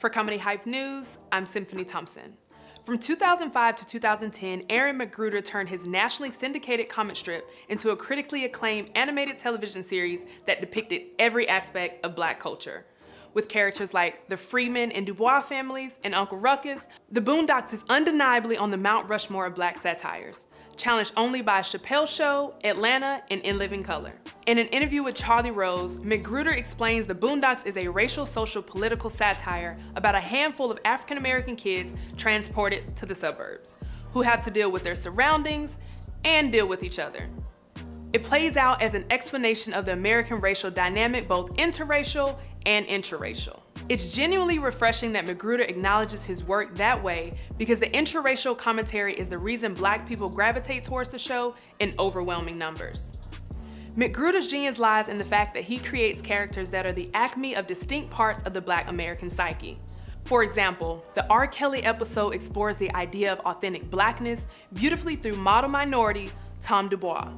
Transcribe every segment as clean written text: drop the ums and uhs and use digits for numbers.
For Comedy Hype News, I'm Symphony Thompson. From 2005 to 2010, Aaron McGruder turned his nationally syndicated comic strip into a critically acclaimed animated television series that depicted every aspect of Black culture. With characters like the Freeman and Dubois families and Uncle Ruckus, the Boondocks is undeniably on the Mount Rushmore of Black satires, challenged only by Chappelle Show, Atlanta, and In Living Color. In an interview with Charlie Rose, McGruder explains the Boondocks is a racial, social, political satire about a handful of African-American kids transported to the suburbs, who have to deal with their surroundings and deal with each other. It plays out as an explanation of the American racial dynamic, both interracial and intraracial. It's genuinely refreshing that McGruder acknowledges his work that way, because the intraracial commentary is the reason Black people gravitate towards the show in overwhelming numbers. McGruder's genius lies in the fact that he creates characters that are the acme of distinct parts of the Black American psyche. For example, the R. Kelly episode explores the idea of authentic Blackness beautifully through model minority Tom Dubois,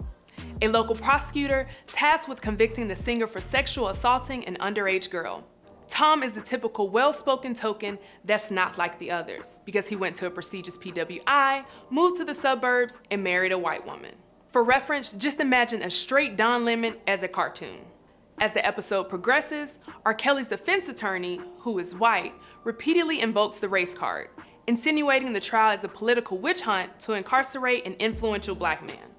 a local prosecutor tasked with convicting the singer for sexual assaulting an underage girl. Tom is the typical well-spoken token that's not like the others, because he went to a prestigious PWI, moved to the suburbs, and married a white woman. For reference, just imagine a straight Don Lemon as a cartoon. As the episode progresses, R. Kelly's defense attorney, who is white, repeatedly invokes the race card, insinuating the trial is a political witch hunt to incarcerate an influential Black man.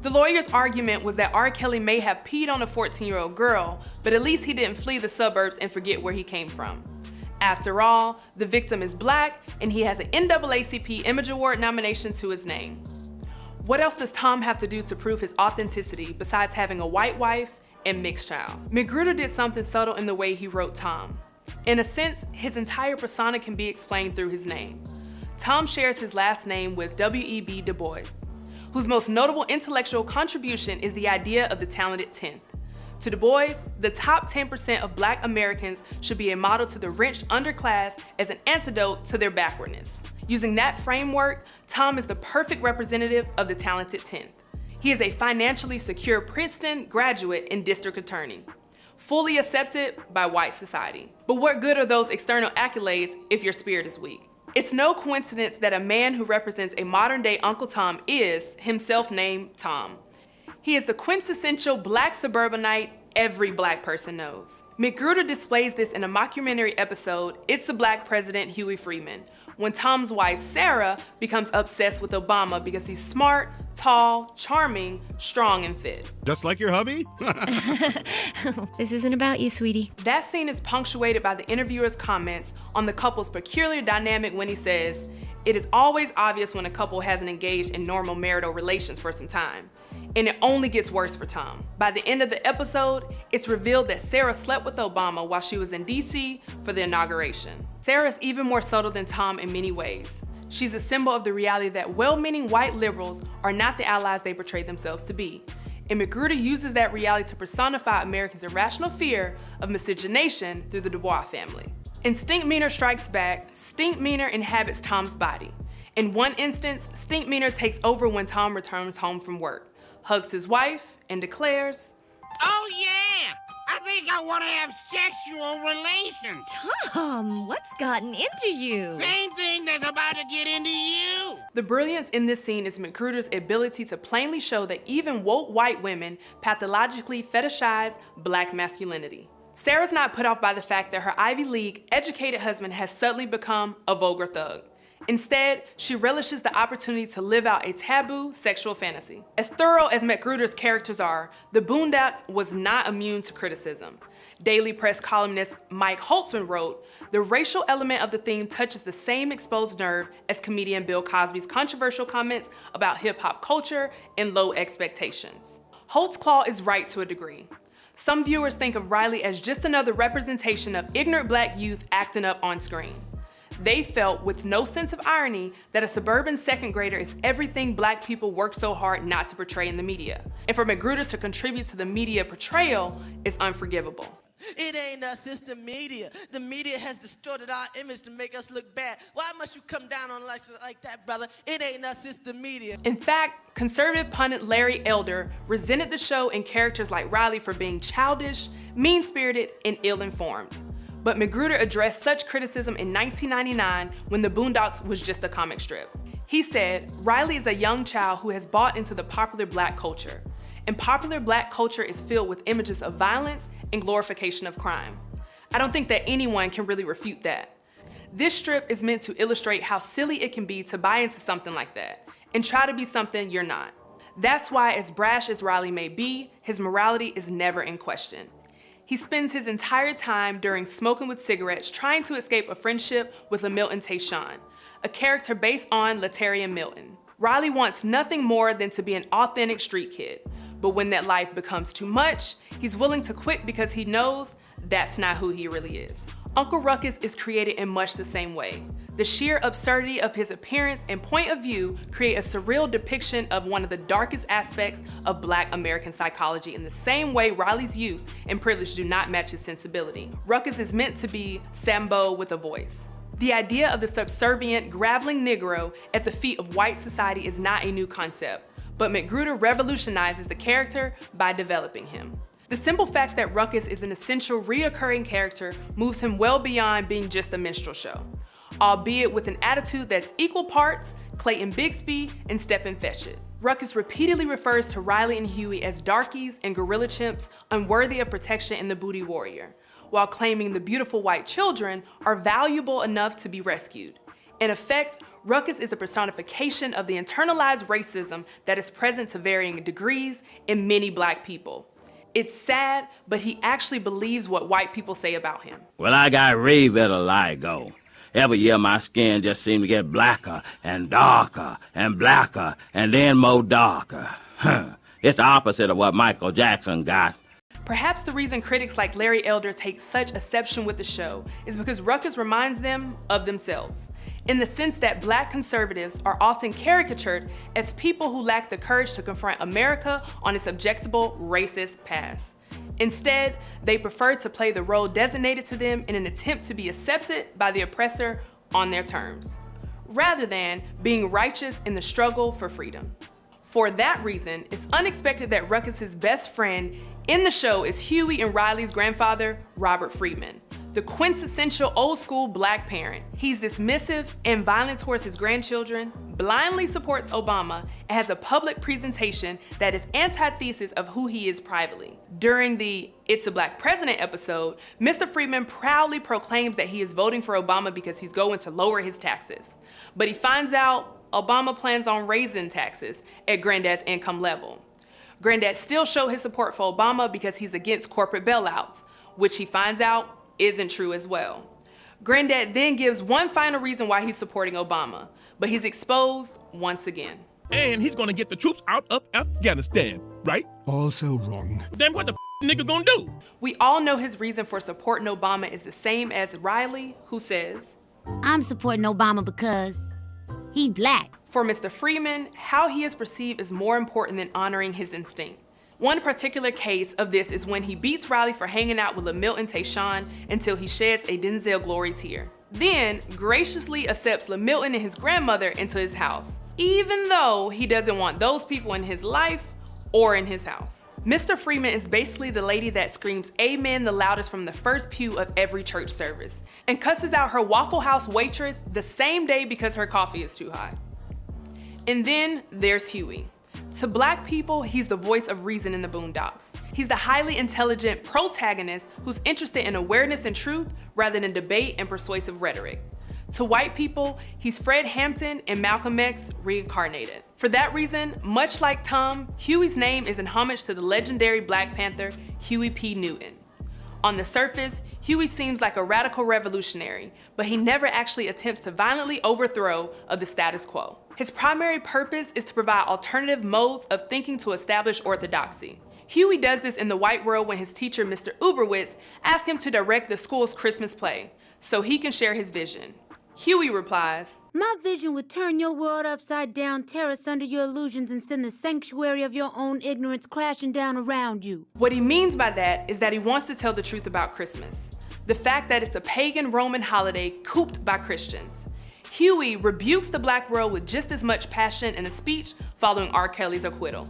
The lawyer's argument was that R. Kelly may have peed on a 14-year-old girl, but at least he didn't flee the suburbs and forget where he came from. After all, the victim is Black, and he has an NAACP Image Award nomination to his name. What else does Tom have to do to prove his authenticity besides having a white wife and mixed child? McGruder did something subtle in the way he wrote Tom. In a sense, his entire persona can be explained through his name. Tom shares his last name with W.E.B. Du Bois, whose most notable intellectual contribution is the idea of the talented 10th. To Du Bois, the top 10% of Black Americans should be a model to the rich underclass as an antidote to their backwardness. Using that framework, Tom is the perfect representative of the talented 10th. He is a financially secure Princeton graduate and district attorney, fully accepted by white society. But what good are those external accolades if your spirit is weak? It's no coincidence that a man who represents a modern-day Uncle Tom is himself named Tom. He is the quintessential Black suburbanite every Black person knows. McGruder displays this in a mockumentary episode, It's the Black President, Huey Freeman, when Tom's wife, Sarah, becomes obsessed with Obama because he's smart, tall, charming, strong, and fit. Just like your hubby? This isn't about you, sweetie. That scene is punctuated by the interviewer's comments on the couple's peculiar dynamic when he says, "It is always obvious when a couple hasn't engaged in normal marital relations for some time. And it only gets worse for Tom. By the end of the episode, it's revealed that Sarah slept with Obama while she was in DC for the inauguration. Sarah is even more subtle than Tom in many ways. She's a symbol of the reality that well-meaning white liberals are not the allies they portray themselves to be. And McGruder uses that reality to personify Americans' irrational fear of miscegenation through the Dubois family. In Stinkmeaner Strikes Back, Stinkmeaner inhabits Tom's body. In one instance, Stinkmeaner takes over when Tom returns home from work, hugs his wife, and declares, "Oh yeah, I think I want to have sexual relations." Tom, what's gotten into you? Same thing that's about to get into you. The brilliance in this scene is McGruder's ability to plainly show that even woke white women pathologically fetishize Black masculinity. Sarah's not put off by the fact that her Ivy League educated husband has suddenly become a vulgar thug. Instead, she relishes the opportunity to live out a taboo sexual fantasy. As thorough as McGruder's characters are, the Boondocks was not immune to criticism. Daily Press columnist Mike Holtzman wrote, "The racial element of the theme touches the same exposed nerve as comedian Bill Cosby's controversial comments about hip-hop culture and low expectations." Holtzclaw is right to a degree. Some viewers think of Riley as just another representation of ignorant Black youth acting up on screen. They felt, with no sense of irony, that a suburban second grader is everything Black people work so hard not to portray in the media. And for McGruder to contribute to the media portrayal is unforgivable. It ain't us, it's the media. The media has distorted our image to make us look bad. Why must you come down on us like that, brother? It ain't us, it's the media. In fact, conservative pundit Larry Elder resented the show and characters like Riley for being childish, mean-spirited, and ill-informed. but Magruder addressed such criticism in 1999 when the Boondocks was just a comic strip. He said, Riley is a young child who has bought into the popular black culture, and popular black culture is filled with images of violence and glorification of crime. I don't think that anyone can really refute that. This strip is meant to illustrate how silly it can be to buy into something like that and try to be something you're not. That's why, as brash as Riley may be, his morality is never in question. He spends his entire time during Smoking with Cigarettes trying to escape a friendship with Milton Tayshaun, a character based on Latarian Milton. Riley wants nothing more than to be an authentic street kid, but when that life becomes too much, he's willing to quit because he knows that's not who he really is. Uncle Ruckus is created in much the same way. The sheer absurdity of his appearance and point of view create a surreal depiction of one of the darkest aspects of Black American psychology in the same way Riley's youth and privilege do not match his sensibility. Ruckus is meant to be Sambo with a voice. The idea of the subservient, graveling Negro at the feet of white society is not a new concept, but Magruder revolutionizes the character by developing him. The simple fact that Ruckus is an essential, reoccurring character moves him well beyond being just a minstrel show, albeit with an attitude that's equal parts Clayton Bigsby and Stepin Fetchit. Ruckus repeatedly refers to Riley and Huey as darkies and gorilla chimps unworthy of protection in the Booty Warrior, while claiming the beautiful white children are valuable enough to be rescued. In effect, Ruckus is the personification of the internalized racism that is present to varying degrees in many Black people. It's sad, but he actually believes what white people say about him. Well, I got ray vitiligo. Every year my skin just seems to get blacker and darker and blacker and then more darker. It's the opposite of what Michael Jackson got. Perhaps the reason critics like Larry Elder take such exception with the show is because Ruckus reminds them of themselves, in the sense that Black conservatives are often caricatured as people who lack the courage to confront America on its objectable racist past. Instead, they prefer to play the role designated to them in an attempt to be accepted by the oppressor on their terms, rather than being righteous in the struggle for freedom. For that reason, it's unexpected that Ruckus's best friend in the show is Huey and Riley's grandfather, Robert Freeman, the quintessential old-school Black parent. He's dismissive and violent towards his grandchildren, blindly supports Obama, and has a public presentation that is antithesis of who he is privately. During the It's a Black President episode, Mr. Freeman proudly proclaims that he is voting for Obama because he's going to lower his taxes. But he finds out Obama plans on raising taxes at Granddad's income level. Granddad still showed his support for Obama because he's against corporate bailouts, which he finds out isn't true as well. Granddad then gives one final reason why he's supporting Obama, but he's exposed once again. And he's gonna get the troops out of Afghanistan, right? Also wrong. Then what the nigga gonna do? We all know his reason for supporting Obama is the same as Riley, who says, I'm supporting Obama because he Black. For Mr. Freeman, how he is perceived is more important than honoring his instinct. One particular case of this is when he beats Riley for hanging out with Milton Tayshaun until he sheds a Denzel glory tear. Then graciously accepts Milton and his grandmother into his house, even though he doesn't want those people in his life or in his house. Mr. Freeman is basically the lady that screams amen the loudest from the first pew of every church service and cusses out her Waffle House waitress the same day because her coffee is too hot. And then there's Huey. To Black people, he's the voice of reason in the Boondocks. He's the highly intelligent protagonist who's interested in awareness and truth rather than debate and persuasive rhetoric. To white people, he's Fred Hampton and Malcolm X reincarnated. For that reason, much like Tom, Huey's name is in homage to the legendary Black Panther, Huey P. Newton. On the surface, Huey seems like a radical revolutionary, but he never actually attempts to violently overthrow of the status quo. His primary purpose is to provide alternative modes of thinking to establish orthodoxy. Huey does this in the white world when his teacher, Mr. Uberwitz, asks him to direct the school's Christmas play so he can share his vision. Huey replies, My vision would turn your world upside down, tear us under your illusions, and send the sanctuary of your own ignorance crashing down around you. What he means by that is that he wants to tell the truth about Christmas, the fact that it's a pagan Roman holiday cooped by Christians. Huey rebukes the Black world with just as much passion in a speech following R. Kelly's acquittal.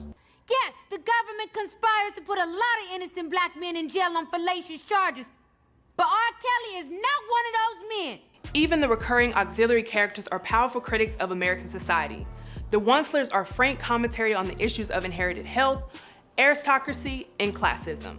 Yes, the government conspires to put a lot of innocent Black men in jail on fallacious charges. But R. Kelly is not one of those men. Even the recurring auxiliary characters are powerful critics of American society. The Onslers are frank commentary on the issues of inherited health, aristocracy, and classism.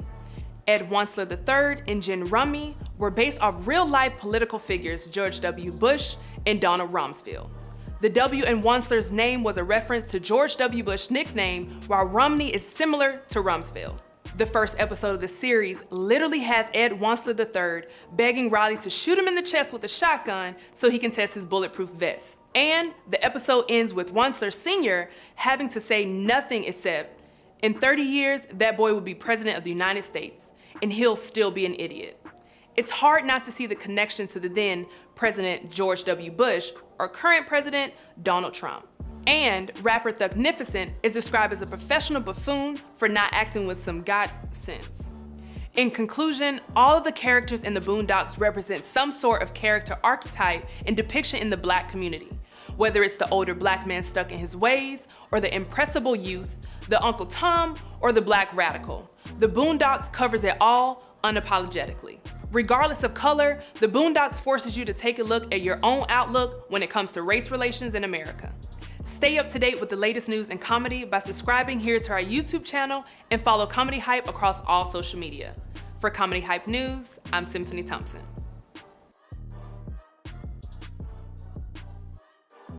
Ed Onstler III and Jen Rumney were based off real-life political figures George W. Bush and Donald Rumsfeld. The W in Onstler's name was a reference to George W. Bush's nickname, while Rumney is similar to Rumsfeld. The first episode of the series literally has Ed Onstler III begging Riley to shoot him in the chest with a shotgun so he can test his bulletproof vest. And the episode ends with Onstler Sr. having to say nothing except, in 30 years, that boy will be president of the United States, and he'll still be an idiot. It's hard not to see the connection to the then President George W. Bush or current President Donald Trump. And rapper Thugnificent is described as a professional buffoon for not acting with some God sense. In conclusion, all of the characters in the Boondocks represent some sort of character archetype and depiction in the Black community. Whether it's the older Black man stuck in his ways, or the impressible youth, the Uncle Tom, or the Black radical, the Boondocks covers it all unapologetically. Regardless of color, the Boondocks forces you to take a look at your own outlook when it comes to race relations in America. Stay up to date with the latest news and comedy by subscribing here to our YouTube channel and follow Comedy Hype across all social media. For Comedy Hype News, I'm Symphony Thompson.